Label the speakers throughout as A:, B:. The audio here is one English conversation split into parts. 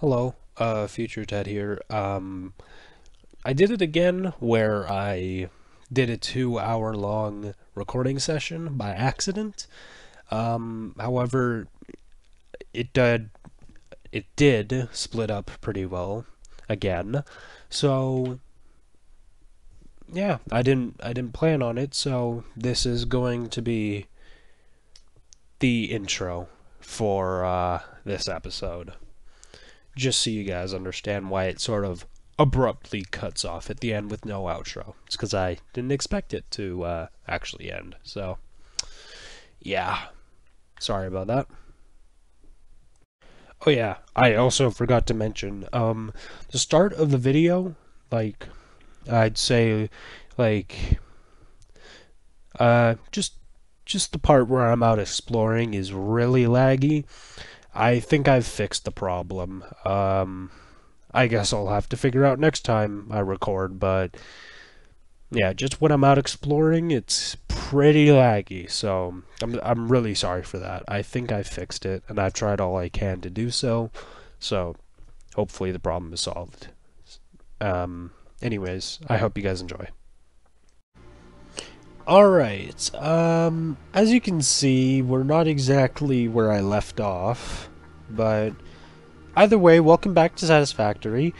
A: Hello, Future Ted here. I did it again where I did a 2 hour long recording session by accident. However, it did split up pretty well again. So yeah, I didn't plan on it, so this is going to be the intro for this episode. Just so you guys understand why it sort of abruptly cuts off at the end with no outro. It's because I didn't expect it to actually end. So, yeah. Sorry about that. Oh, yeah. I also forgot to mention the start of the video, like, I'd say, like, just the part where I'm out exploring is really laggy. I think I've fixed the problem. I guess I'll have to figure out next time I record, but yeah, just when I'm out exploring, it's pretty laggy, so I'm really sorry for that. I think I fixed it, and I've tried all I can to do so, so hopefully the problem is solved. Anyways, I hope you guys enjoy. Alright, as you can see, we're not exactly where I left off, but either way, welcome back to Satisfactory.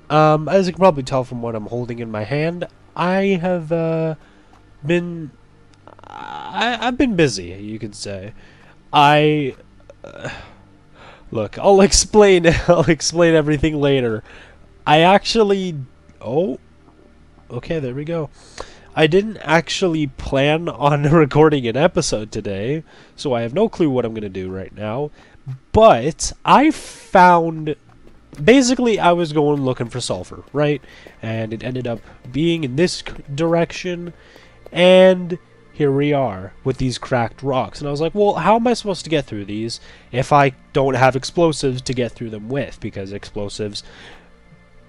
A: As you can probably tell from what I'm holding in my hand, I have been I've been busy, you could say. I look, I'll explain I'll explain everything later. I actually oh, okay, there we go. I didn't actually plan on recording an episode today, so I have no clue what I'm going to do right now. But I found basically I was going looking for sulfur, right? And it ended up being in this direction, and here we are with these cracked rocks. And I was like, well, how am I supposed to get through these if I don't have explosives to get through them with? Because explosives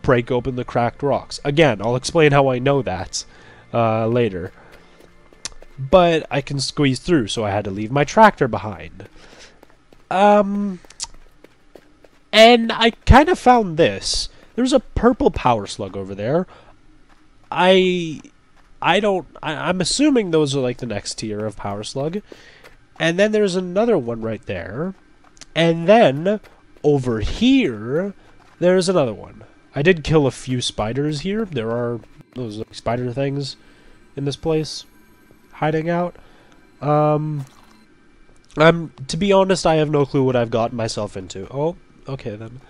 A: break open the cracked rocks. Again, I'll explain how I know that later. But I can squeeze through, so I had to leave my tractor behind. And I kind of found this. There's a purple power slug over there. I'm assuming those are like the next tier of power slug. And then there's another one right there. And then over here, there's another one. I did kill a few spiders here. There are those like, spider things in this place hiding out. To be honest, I have no clue what I've gotten myself into. Oh, okay then.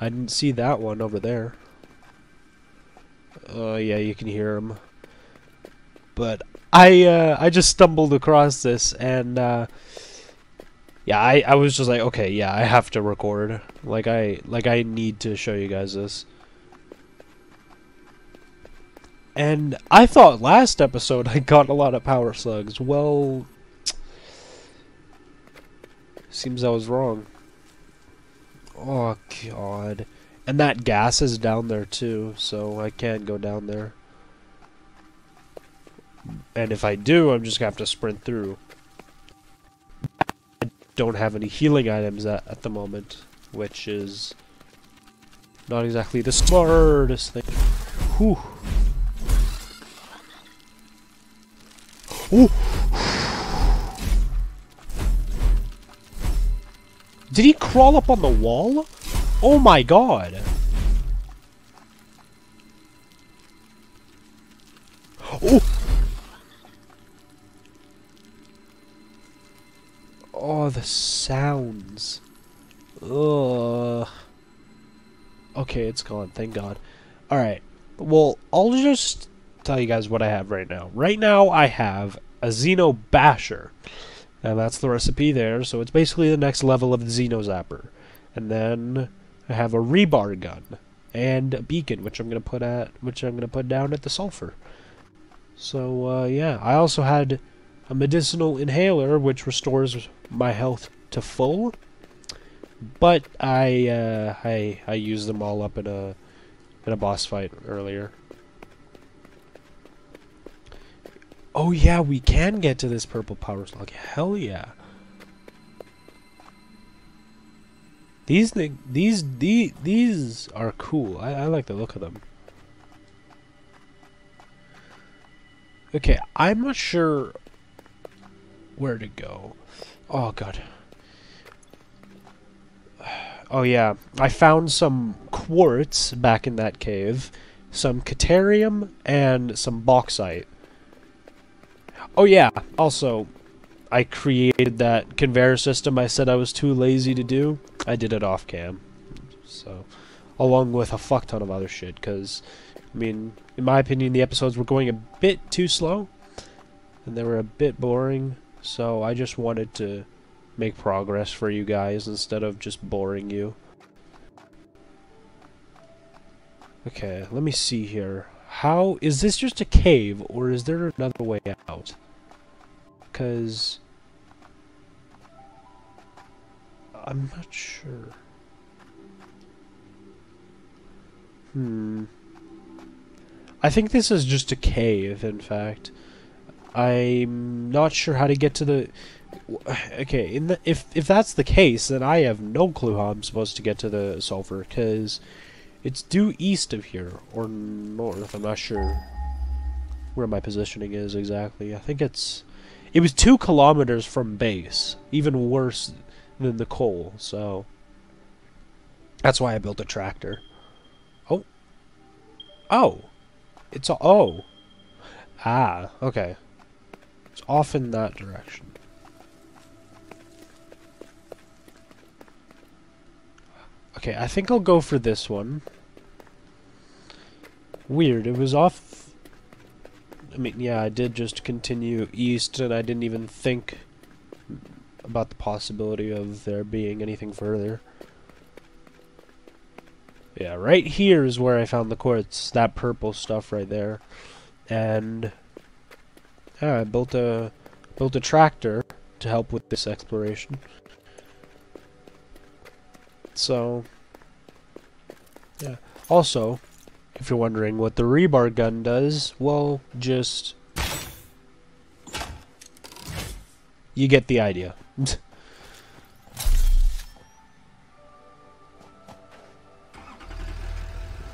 A: I didn't see that one over there. Yeah, you can hear him. But I just stumbled across this, and yeah, I was just like, okay, yeah, I have to record. Like I need to show you guys this. And I thought last episode I got a lot of power slugs. Well, seems I was wrong. Oh, God. And that gas is down there, too, so I can't go down there. And if I do, I'm just going to have to sprint through. I don't have any healing items at the moment, which is not exactly the smartest thing. Whew. Ooh. Did he crawl up on the wall? Oh my god. Oh! Oh, the sounds. Ugh. Okay, it's gone, thank god. Alright, well, I'll just tell you guys what I have right now. Right now, I have a Xeno Basher. And that's the recipe there, so it's basically the next level of the Xeno Zapper. And then I have a rebar gun and a beacon, which I'm gonna put down at the sulfur. So yeah, I also had a medicinal inhaler, which restores my health to full. But I used them all up in a boss fight earlier. Oh yeah, we can get to this purple power slug. Hell yeah. These are cool. I like the look of them. Okay, I'm not sure where to go. Oh god. Oh yeah, I found some quartz back in that cave, some caterium, and some bauxite. Oh yeah, also, I created that conveyor system I said I was too lazy to do. I did it off cam. So, along with a fuck ton of other shit, because, I mean, in my opinion, the episodes were going a bit too slow, and they were a bit boring, so I just wanted to make progress for you guys instead of just boring you. Okay, let me see here. How is this just a cave, or is there another way out? Because I'm not sure. I think this is just a cave, in fact. I'm not sure how to get to the... Okay, if that's the case, then I have no clue how I'm supposed to get to the sulfur, because it's due east of here, or north. I'm not sure where my positioning is exactly. I think it was 2 kilometers from base, even worse than the coal, so that's why I built a tractor. Oh, it's okay. It's off in that direction. Okay, I think I'll go for this one. Weird, it was off... I mean, yeah, I did just continue east, and I didn't even think about the possibility of there being anything further. Yeah, right here is where I found the quartz, that purple stuff right there. And yeah, I built a tractor to help with this exploration. So yeah. Also, if you're wondering what the rebar gun does, well, just you get the idea.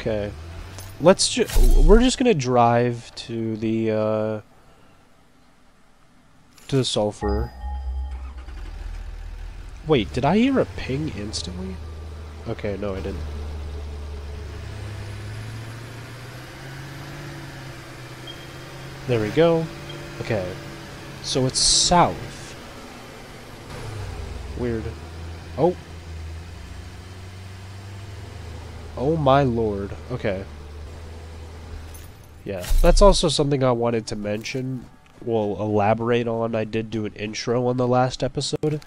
A: Okay. We're just gonna drive to the sulfur. Wait, did I hear a ping instantly? Okay, no I didn't. There we go. Okay. So it's south. Weird. Oh. Oh my lord. Okay. Yeah, that's also something I wanted to mention. We'll elaborate on. I did do an intro on the last episode.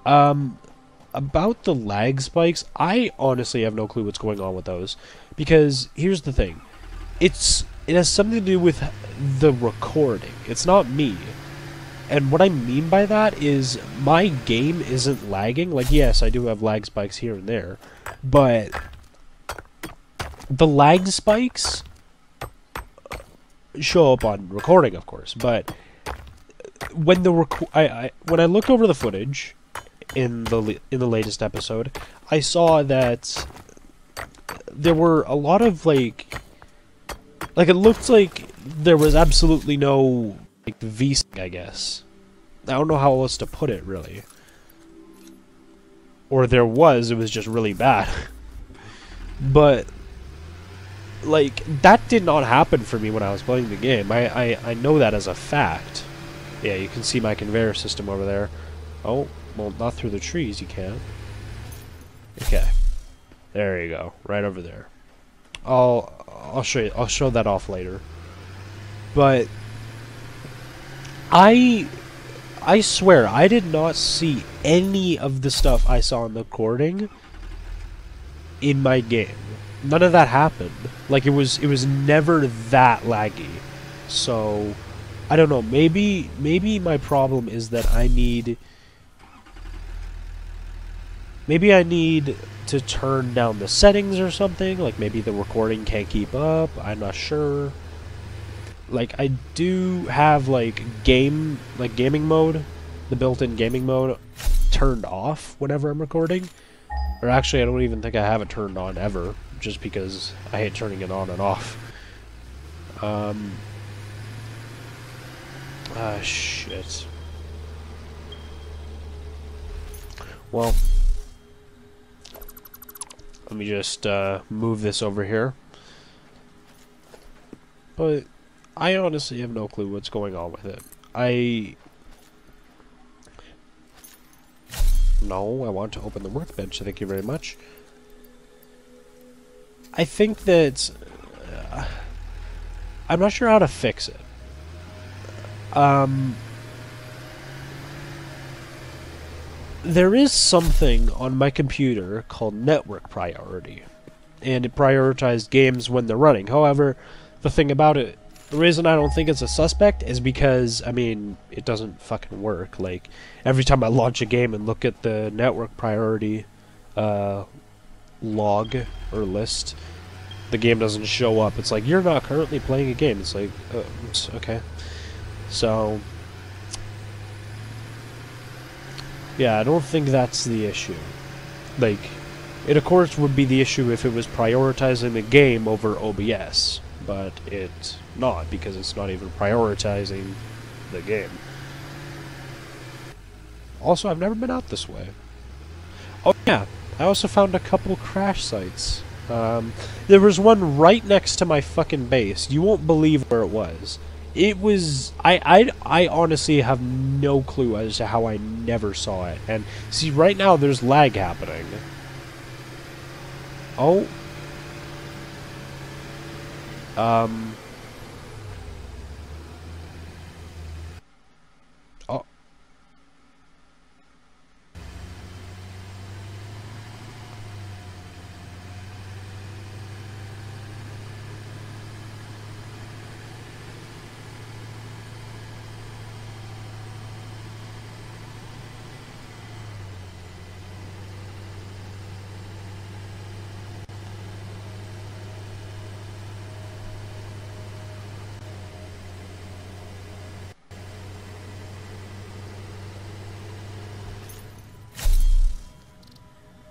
A: About the lag spikes, I honestly have no clue what's going on with those. Because, here's the thing. It has something to do with the recording. It's not me. And what I mean by that is my game isn't lagging. Like, yes, I do have lag spikes here and there. But the lag spikes show up on recording, of course. But when when I looked over the footage in the latest episode, I saw that there were a lot of like it looked like there was absolutely no like VSync, I guess. I don't know how else to put it, really. Or there was, it was just really bad. But like that did not happen for me when I was playing the game. I know that as a fact. Yeah, you can see my conveyor system over there. Oh, well, not through the trees, you can't. Okay. There you go. Right over there. I'll show you. I'll show that off later. But I swear I did not see any of the stuff I saw in the recording in my game. None of that happened. Like it was never that laggy. So I don't know. Maybe my problem is that I need to turn down the settings or something. Like maybe the recording can't keep up. I'm not sure. Like I do have like gaming mode, the built-in gaming mode turned off whenever I'm recording. Or actually, I don't even think I have it turned on ever, just because I hate turning it on and off. Shit. Well, let me just move this over here. But I honestly have no clue what's going on with it. No, I want to open the workbench, thank you very much. I think that... I'm not sure how to fix it. There is something on my computer called network priority, and it prioritizes games when they're running. However, the thing about it, the reason I don't think it's a suspect is because, I mean, it doesn't fucking work. Like, every time I launch a game and look at the network priority log or list, the game doesn't show up. It's like, you're not currently playing a game. It's like, okay. So, yeah, I don't think that's the issue. Like, it of course would be the issue if it was prioritizing the game over OBS, but it's not, because it's not even prioritizing the game. Also, I've never been out this way. Oh yeah, I also found a couple crash sites. There was one right next to my fucking base. You won't believe where it was. It was... I honestly have no clue as to how I never saw it. And, see, right now there's lag happening. Oh. Oh.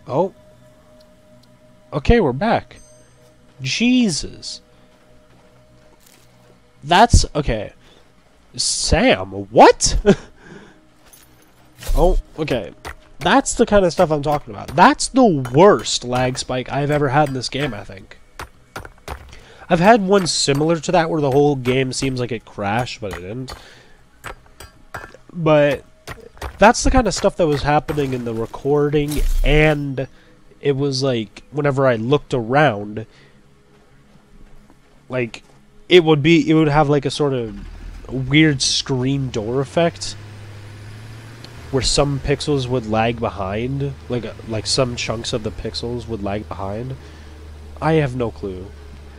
A: Oh. Okay, we're back. Jesus. That's... okay. Sam, what? Oh, okay. That's the kind of stuff I'm talking about. That's the worst lag spike I've ever had in this game, I think. I've had one similar to that where the whole game seems like it crashed, but it didn't. But... that's the kind of stuff that was happening in the recording, and it was like, whenever I looked around, like, it would have like a sort of weird screen door effect, where some pixels would lag behind, like some chunks of the pixels would lag behind. I have no clue.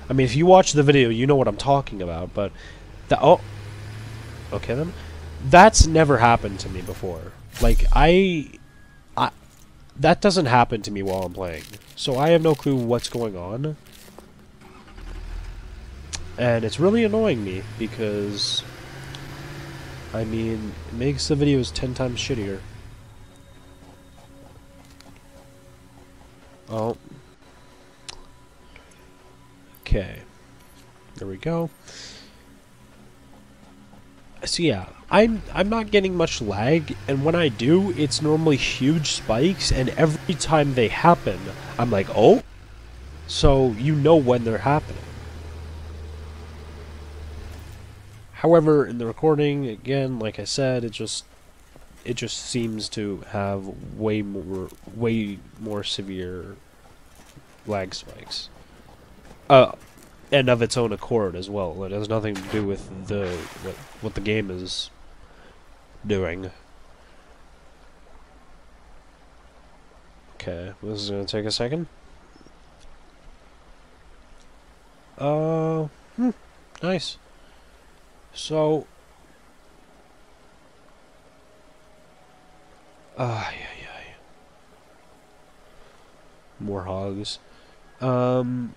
A: I mean, if you watch the video, you know what I'm talking about, but oh, okay then. That's never happened to me before. Like, that doesn't happen to me while I'm playing. So I have no clue what's going on. And it's really annoying me, because, I mean, it makes the videos 10 times shittier. Oh. Okay. There we go. So yeah, I'm not getting much lag, and when I do, it's normally huge spikes, and every time they happen, I'm like, oh? So, you know when they're happening. However, in the recording, again, like I said, it just seems to have way more severe lag spikes. And of its own accord as well. It has nothing to do with what the game is doing. Okay, this is gonna take a second. Nice. So, yeah. More hogs. I'm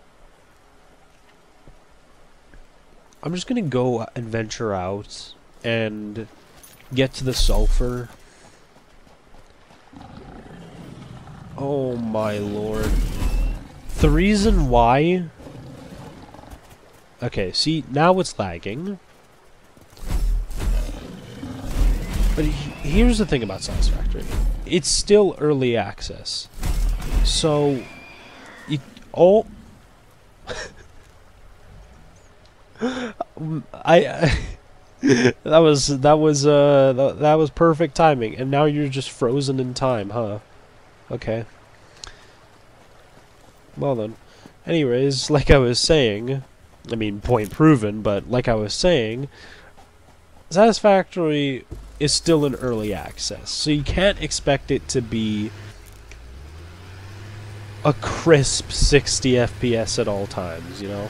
A: just gonna go and venture out and get to the sulfur. Oh my lord. The reason why... Okay, see, now it's lagging. But here's the thing about Satisfactory. It's still early access. So... Oh... that was perfect timing, and now you're just frozen in time, huh? Okay. Well then. Anyways, like I was saying, I mean, point proven, but like I was saying, Satisfactory is still in early access, so you can't expect it to be a crisp 60 FPS at all times, you know?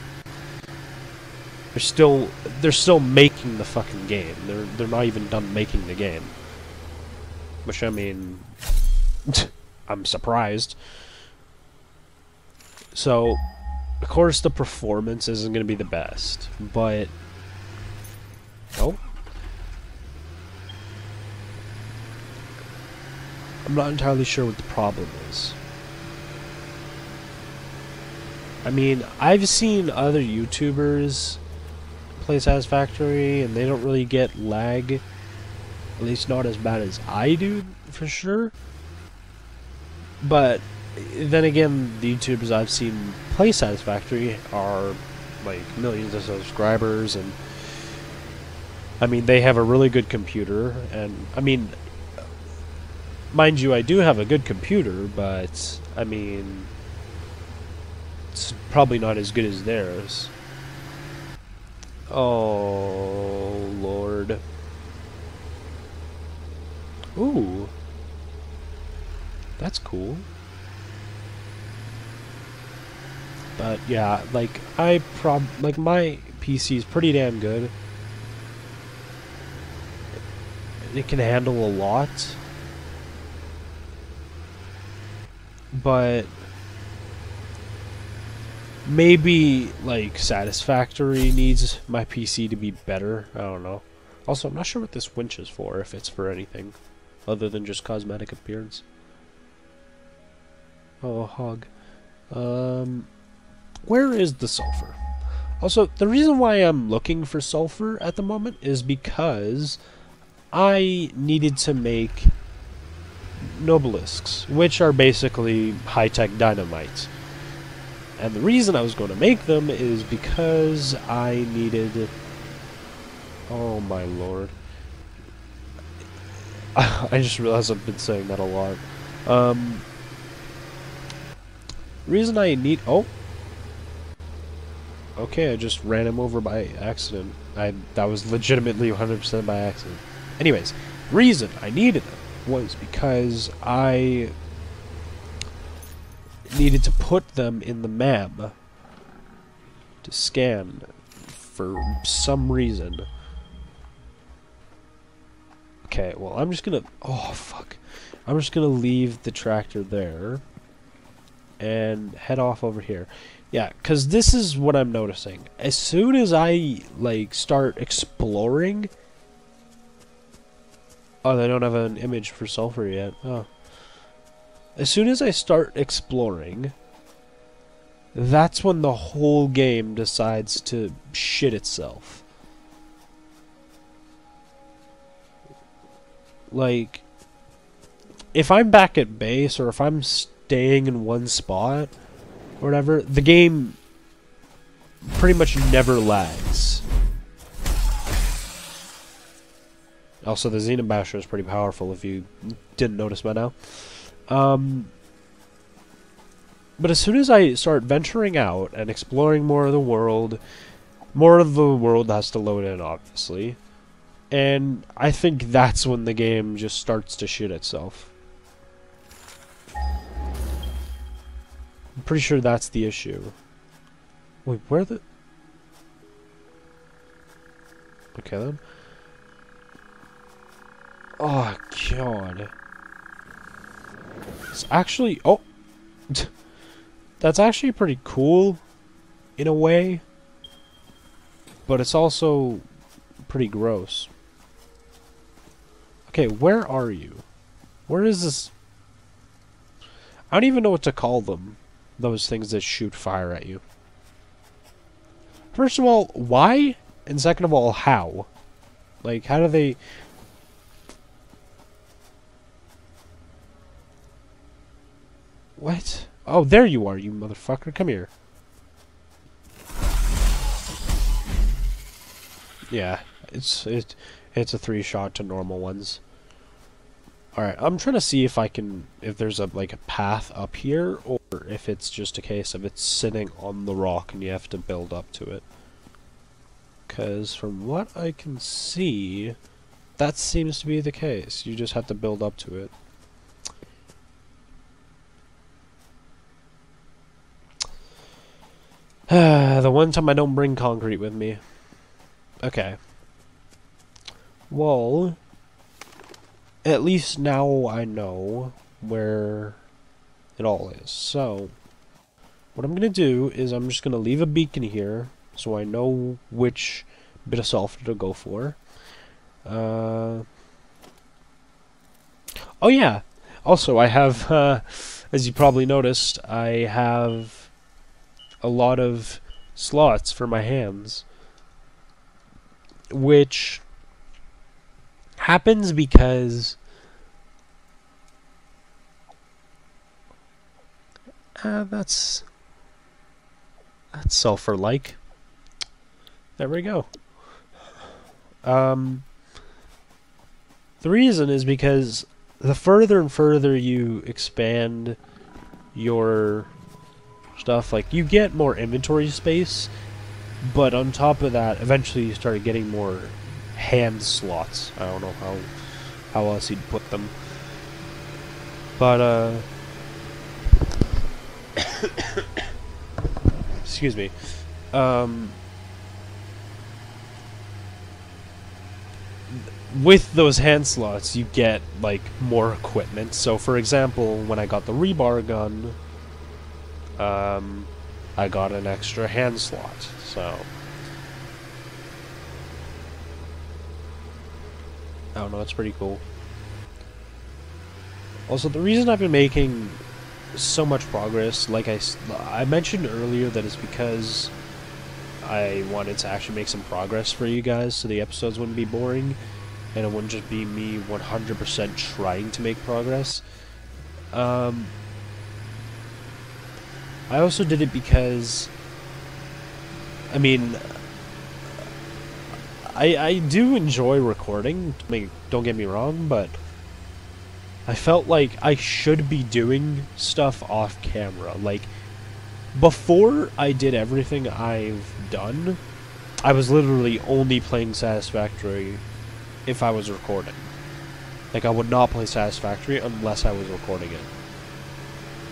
A: They're still making the fucking game. They're not even done making the game. Which, I mean, I'm surprised. So, of course the performance isn't going to be the best, but... Oh? I'm not entirely sure what the problem is. I mean, I've seen other YouTubers play Satisfactory, and they don't really get lag. At least not as bad as I do, for sure. But then again, the YouTubers I've seen play Satisfactory are like millions of subscribers, and I mean, they have a really good computer, and I mean, mind you, I do have a good computer, but I mean, it's probably not as good as theirs. Oh, Lord. Ooh. That's cool. But yeah, like my PC is pretty damn good. It can handle a lot. But maybe, like, Satisfactory needs my PC to be better. I don't know. Also, I'm not sure what this winch is for, if it's for anything other than just cosmetic appearance. Oh, hog. Where is the sulfur? Also, the reason why I'm looking for sulfur at the moment is because I needed to make Nobelisks, which are basically high-tech dynamite. And the reason I was going to make them is because I needed... Oh my lord. I just realized I've been saying that a lot. Reason I need... Oh! Okay, I just ran him over by accident. That was legitimately 100% by accident. Anyways, reason I needed them was because I needed to put them in the MAM to scan for some reason. Okay, well, I'm just gonna... Oh, fuck. I'm just gonna leave the tractor there and head off over here. Yeah, because this is what I'm noticing. As soon as I, like, start exploring... Oh, they don't have an image for sulfur yet. Oh. As soon as I start exploring, that's when the whole game decides to shit itself. Like, if I'm back at base, or if I'm staying in one spot, or whatever, the game pretty much never lags. Also, the Xenon Basher is pretty powerful, if you didn't notice by now. But as soon as I start venturing out and exploring more of the world has to load in, obviously. And I think that's when the game just starts to shit itself. I'm pretty sure that's the issue. Wait, where the... Okay, then. Oh, God. It's actually... Oh! That's actually pretty cool, in a way. But it's also pretty gross. Okay, where are you? Where is this? I don't even know what to call them. Those things that shoot fire at you. First of all, why? And second of all, how? Like, how do they... What? Oh, there you are, you motherfucker. Come here. Yeah, it's a 3-shot to normal ones. Alright, I'm trying to see if there's a path up here, or if it's just a case of it's sitting on the rock and you have to build up to it. Because from what I can see, that seems to be the case. You just have to build up to it. The one time I don't bring concrete with me. Okay. Well, at least now I know where it all is. So, what I'm going to do is I'm just going to leave a beacon here so I know which bit of sulfur to go for. Oh yeah! Also, I have, as you probably noticed, I have a lot of slots for my hands. Which happens because that's sulfur-like. There we go. The reason is because the further and further you expand your stuff, like, you get more inventory space, but on top of that, eventually you start getting more hand slots. I don't know how else you'd put them. But, excuse me. With those hand slots, you get, like, more equipment. So, for example, when I got the rebar gun, I got an extra hand slot, so... I don't know, that's pretty cool. Also, the reason I've been making so much progress, like I mentioned earlier, that is because I wanted to actually make some progress for you guys, so the episodes wouldn't be boring, and it wouldn't just be me 100% trying to make progress. I also did it because, I mean, I do enjoy recording, don't get me wrong, but I felt like I should be doing stuff off camera. Like, before I did everything I've done, I was literally only playing Satisfactory if I was recording. Like, I would not play Satisfactory unless I was recording it.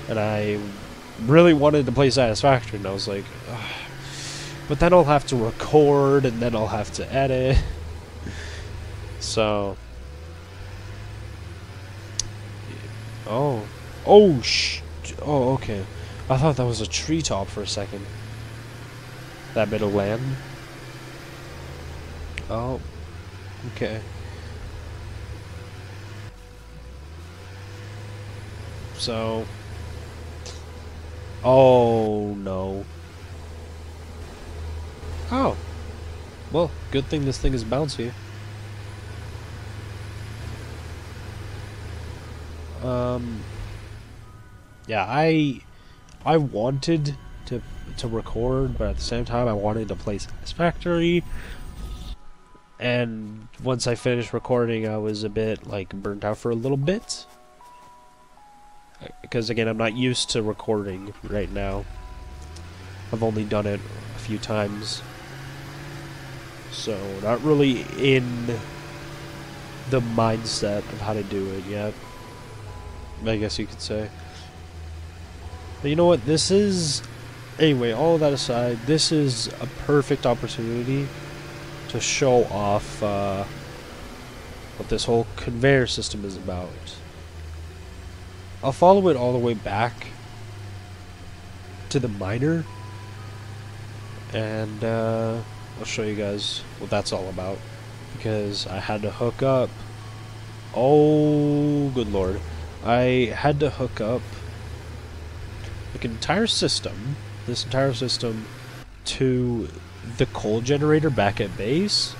A: And I really wanted to play Satisfactory, and I was like, ugh. But then I'll have to record, and then I'll have to edit. So... Oh. Oh, oh, okay. I thought that was a treetop for a second. That bit of land. Oh. Okay. So... Oh, no. Oh. Well, good thing this thing is bouncy. Yeah, I wanted to record, but at the same time I wanted to play Satisfactory. And once I finished recording, I was a bit, like, burnt out for a little bit. Because, again, I'm not used to recording right now. I've only done it a few times. So, not really in the mindset of how to do it yet, I guess you could say. But you know what, this is... Anyway, all of that aside, this is a perfect opportunity to show off what this whole conveyor system is about. I'll follow it all the way back to the miner, and I'll show you guys what that's all about, because I had to hook up. Oh, good lord. I had to hook up like entire system, this entire system, to the coal generator back at base.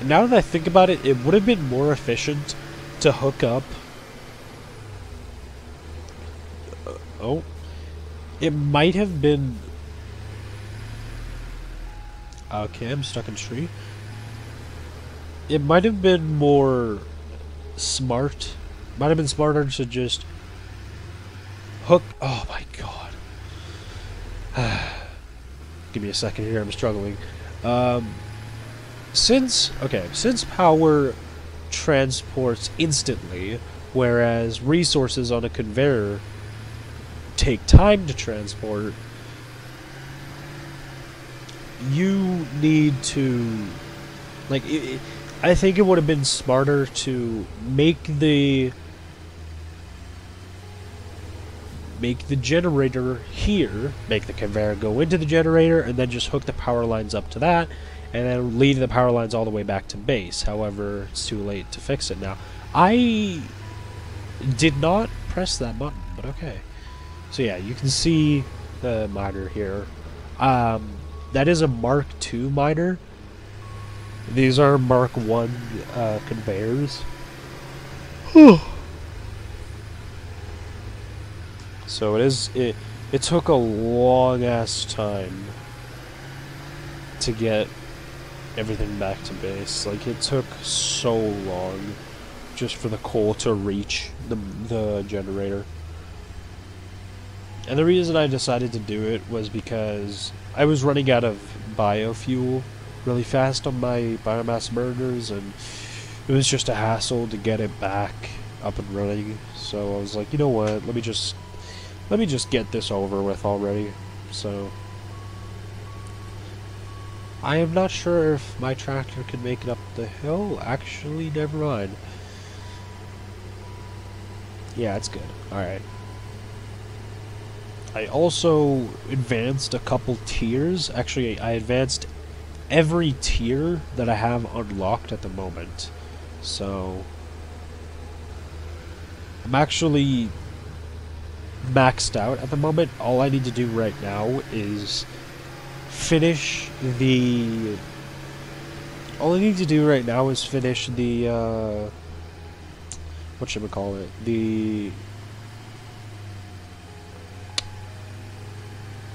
A: And now that I think about it, it would have been more efficient to hook up. Oh, it might have been. Okay, I'm stuck in tree. It might have been more smart. Might have been smarter to just hook. Oh my god. Give me a second here. I'm struggling. Since power transports instantly, whereas resources on a conveyor take time to transport, you need to, like, I think it would have been smarter to make the generator here, make the conveyor go into the generator, and then just hook the power lines up to that, and then lead the power lines all the way back to base. However, it's too late to fix it now. I did not press that button, but okay. So yeah, you can see the miner here. That is a Mark II miner. These are Mark I conveyors. So it took a long ass time to get everything back to base. Like, it took so long just for the coal to reach the generator. And the reason I decided to do it was because I was running out of biofuel really fast on my biomass burners, and it was just a hassle to get it back up and running. So I was like, you know what, let me just get this over with already. So I am not sure if my tractor can make it up the hill. Actually, never mind. Yeah, it's good. Alright. I also advanced a couple tiers. Actually, I advanced every tier that I have unlocked at the moment. So I'm actually maxed out at the moment. All I need to do right now is finish the... whatchamacallit?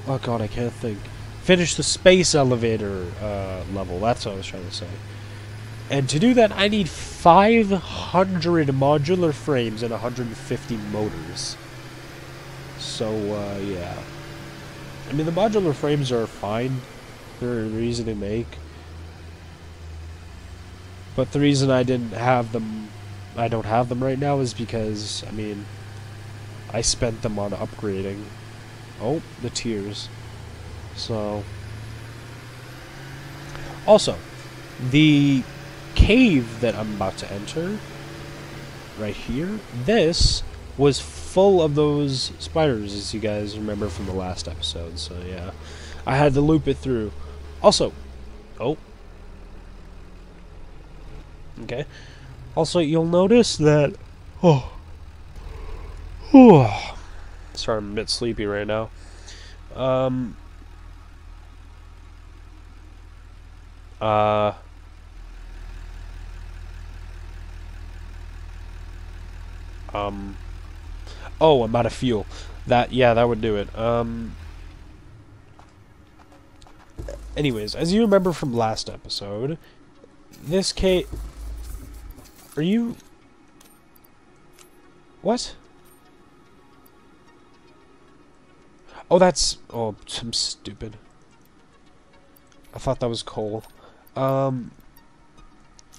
A: Oh god, I can't think. Finish the space elevator level. That's what I was trying to say. And to do that, I need 500 modular frames and 150 motors. So, yeah. I mean, the modular frames are fine. They're easy to make. But the reason I don't have them right now is because, I mean, I spent them on upgrading. Oh, the tiers. So, also, the cave that I'm about to enter, right here, this was full of those spiders, as you guys remember from the last episode. So yeah, I had to loop it through. Also, oh, okay. Also, you'll notice that, sorry, I'm a bit sleepy right now. Oh, I'm out of fuel. That would do it. Anyways, as you remember from last episode, this cave... Are you... What? Oh, that's... Oh, I'm stupid. I thought that was coal.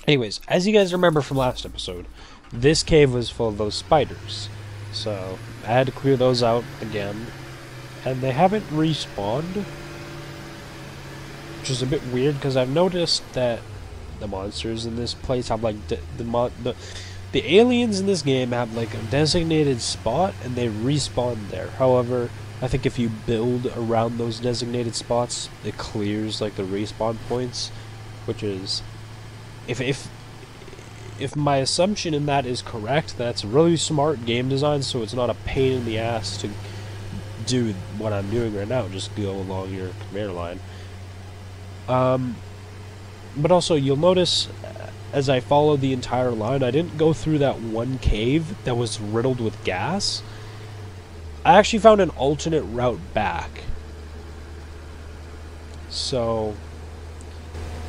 A: Anyways, as you guys remember from last episode, this cave was full of those spiders. So, I had to clear those out again. And they haven't respawned. Which is a bit weird, because I've noticed that the monsters in this place have, like, the aliens in this game have, like, a designated spot, and they respawn there. However, I think if you build around those designated spots, it clears, like, the respawn points. Which is... if my assumption in that is correct, that's really smart game design, so it's not a pain in the ass to do what I'm doing right now, just go along your conveyor line. But also, you'll notice, as I followed the entire line, I didn't go through that one cave that was riddled with gas. I actually found an alternate route back. So,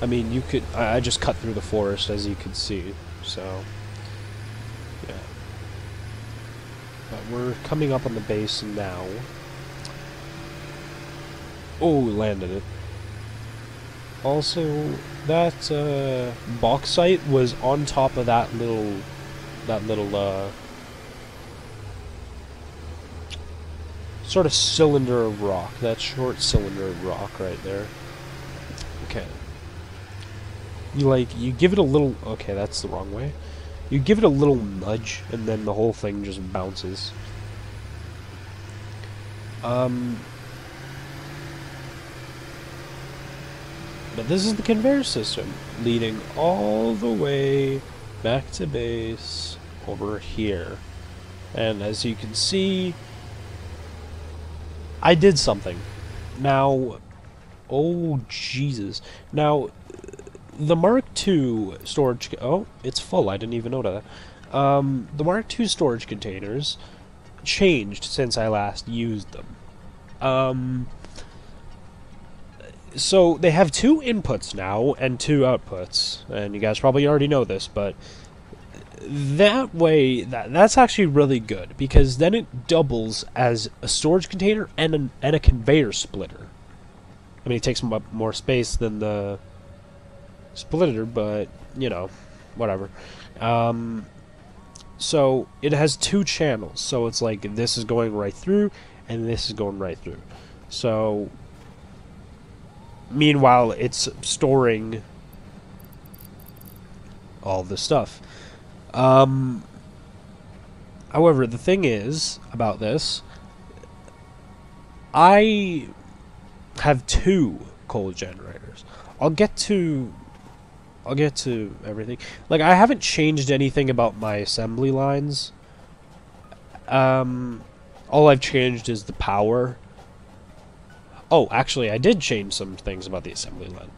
A: I mean, you could... I just cut through the forest, as you can see. So, yeah. But we're coming up on the base now. Oh, landed it. Also, that bauxite was on top of that little sort of cylinder of rock. That short cylinder of rock right there. Okay. You give it a little... Okay, that's the wrong way. You give it a little nudge, and then the whole thing just bounces. But this is the conveyor system, leading all the way back to base over here. And as you can see, I did something. Now, oh Jesus. Now, the Mark II storage... Oh, it's full, I didn't even know that. The Mark II storage containers changed since I last used them. So, they have 2 inputs now, and 2 outputs. And you guys probably already know this, but... that way, that's actually really good, because then it doubles as a storage container and a conveyor splitter. I mean, it takes more space than the splitter, but, you know, whatever. So, it has 2 channels, so it's like this is going right through, and this is going right through. So, meanwhile, it's storing all this stuff. However, the thing is about this, I have 2 coal generators. I'll get to everything. Like, I haven't changed anything about my assembly lines. All I've changed is the power. Oh, actually, I did change some things about the assembly line.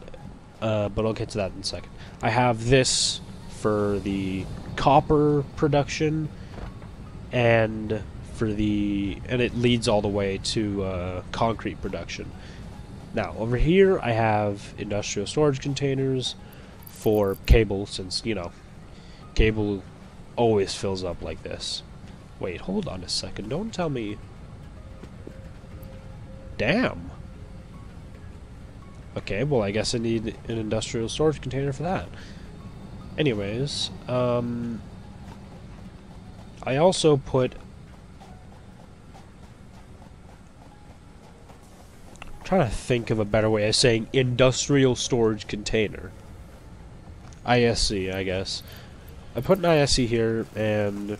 A: But I'll get to that in a second. I have this for the copper production, and it leads all the way to concrete production. Now, over here, I have industrial storage containers for cable, since, you know, cable always fills up like this. Wait, hold on a second. Don't tell me... Damn. Okay, well, I guess I need an industrial storage container for that. Anyways, I also put... I'm trying to think of a better way of saying industrial storage container. ISC, I guess. I put an ISC here, and...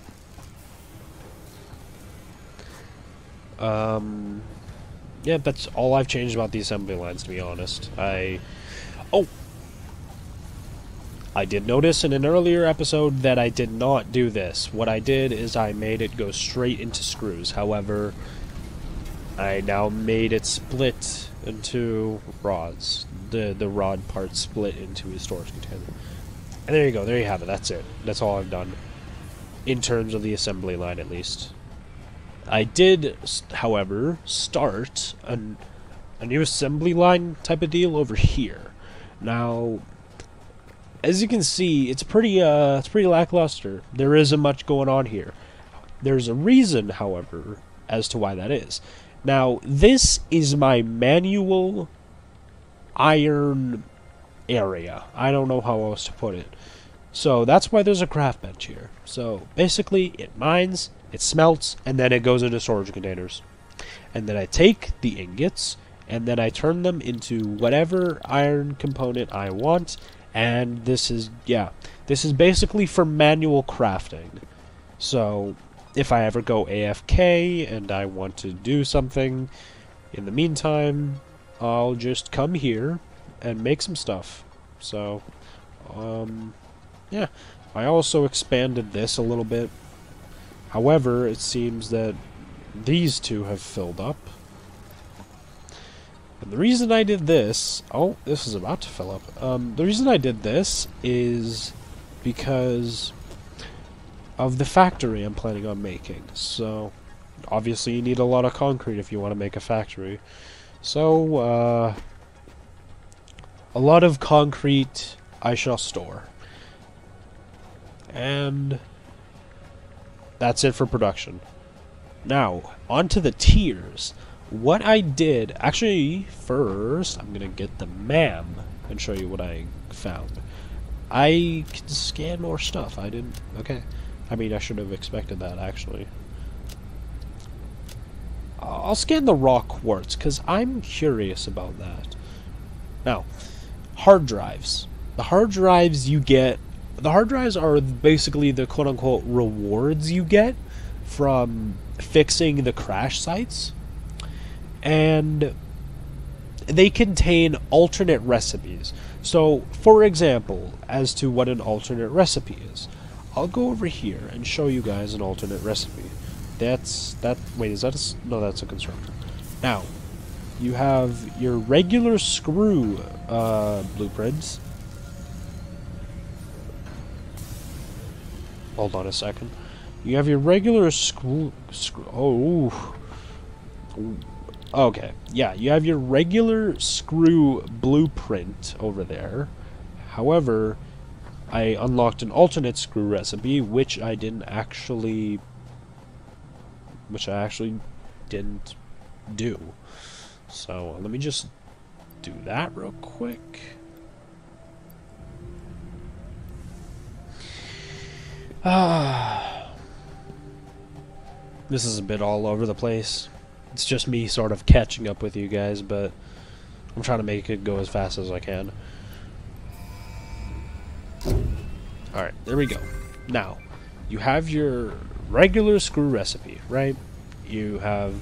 A: yeah, that's all I've changed about the assembly lines, to be honest. Oh! I did notice in an earlier episode that I did not do this. What I did is I made it go straight into screws. However, I now made it split into rods. The rod part split into a storage container. And there you go, there you have it, that's it. That's all I've done. In terms of the assembly line, at least. I did, however, start a new assembly line type of deal over here. Now, as you can see, it's pretty lackluster. There isn't much going on here. There's a reason, however, as to why that is. Now, this is my manual iron area. I don't know how else to put it. So that's why there's a craft bench here. So basically, it mines, it smelts, and then it goes into storage containers. And then I take the ingots, and then I turn them into whatever iron component I want. And this is, yeah, this is basically for manual crafting. So if I ever go AFK and I want to do something, in the meantime, I'll just come here and make some stuff. So, yeah. I also expanded this a little bit. However, it seems that these two have filled up. And the reason I did this... Oh, this is about to fill up. The reason I did this is because of the factory I'm planning on making. So, obviously you need a lot of concrete if you want to make a factory. So, a lot of concrete I shall store. And that's it for production. Now, onto the tiers. What I did, actually, first, I'm gonna get the MAM and show you what I found. I can scan more stuff. I didn't, okay. I mean, I should have expected that, actually. I'll scan the raw quartz, because I'm curious about that. Now, hard drives. The hard drives you get... The hard drives are basically the quote-unquote rewards you get from fixing the crash sites. And they contain alternate recipes. So, for example, as to what an alternate recipe is, I'll go over here and show you guys an alternate recipe. Wait, is that a... No, that's a constructor. Now, you have your regular screw blueprints. Hold on a second. You have your regular screw... Oh, okay. Yeah, you have your regular screw blueprint over there. However, I unlocked an alternate screw recipe, which I actually didn't do. So, let me just do that real quick. This is a bit all over the place. It's just me sort of catching up with you guys, but I'm trying to make it go as fast as I can. Alright, there we go. Now, you have your regular screw recipe, right? You have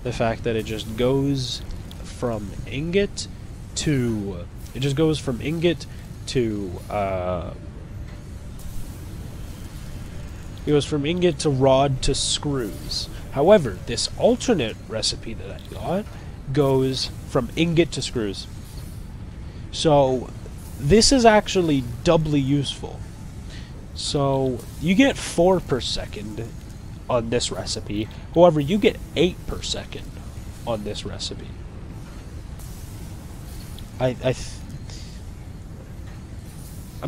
A: the fact that it just goes from ingot to... It just goes from ingot to... It goes from ingot to rod to screws. However, this alternate recipe that I got goes from ingot to screws. So, this is actually doubly useful. So, you get 4 per second on this recipe. However, you get 8 per second on this recipe. I'm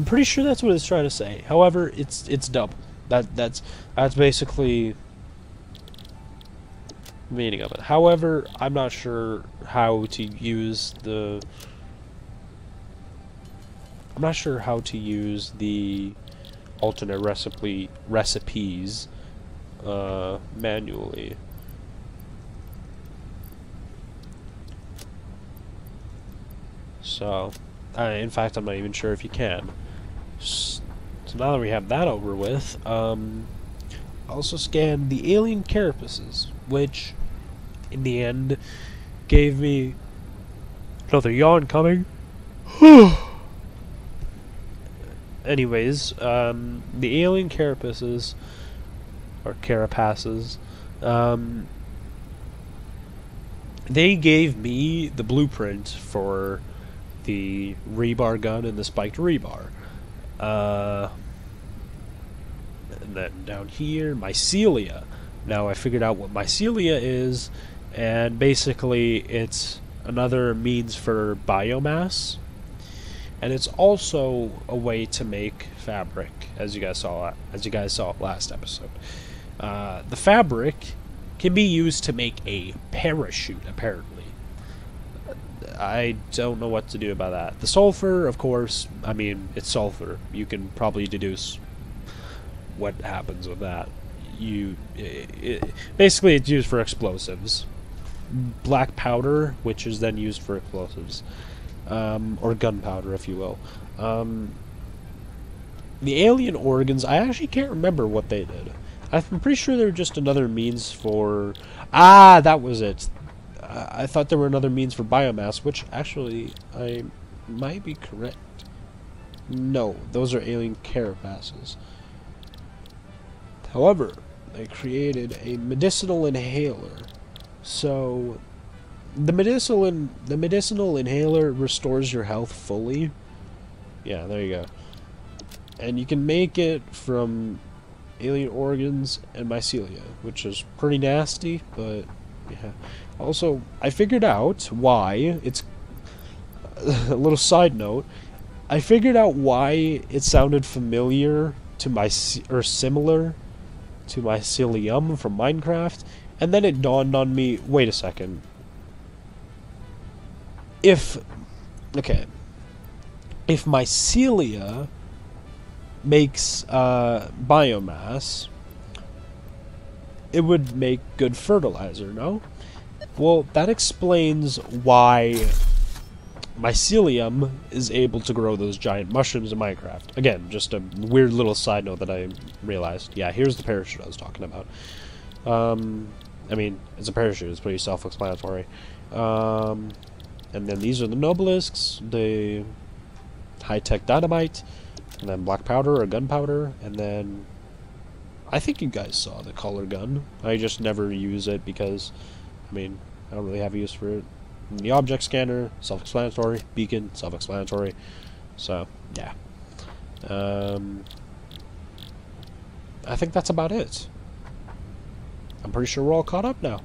A: pretty sure that's what it's trying to say. However, it's double. That's basically the meaning of it. However, I'm not sure how to use the... I'm not sure how to use the alternate recipes manually. So, in fact, I'm not even sure if you can. So now that we have that over with, I also scanned the alien carapaces, which, in the end, gave me another yawn coming. Anyways, the alien carapaces, or carapaces, they gave me the blueprint for the rebar gun and the spiked rebar. And then down here, mycelia. Now I figured out what mycelia is, and basically it's another means for biomass, and it's also a way to make fabric, as you guys saw last episode. The fabric can be used to make a parachute, apparently. I don't know what to do about that. The sulfur, of course, I mean, it's sulfur. You can probably deduce what happens with that. Basically, it's used for explosives. Black powder, which is then used for explosives. Or gunpowder, if you will. The alien organs, I actually can't remember what they did. I'm pretty sure they're just another means for... Ah, that was it. I thought there were another means for biomass, which actually I might be correct. No, those are alien carapacces. However, they created a medicinal inhaler. So, the medicinal inhaler restores your health fully. Yeah, there you go. And you can make it from alien organs and mycelia, which is pretty nasty, but yeah. Also, I figured out why it's a little side note. I figured out why it sounded familiar to or similar to mycelium from Minecraft, and then it dawned on me, wait a second. If mycelia makes biomass, it would make good fertilizer, no? Well, that explains why mycelium is able to grow those giant mushrooms in Minecraft. Again, just a weird little side note that I realized. Yeah, here's the parachute I was talking about. I mean, it's a parachute. It's pretty self-explanatory. And then these are the Nobelisks, the high-tech dynamite, and then black powder or gunpowder, and then I think you guys saw the color gun. I just never use it because, I mean, I don't really have a use for it. And the object scanner, self-explanatory. Beacon, self-explanatory. So, yeah. I think that's about it. I'm pretty sure we're all caught up now.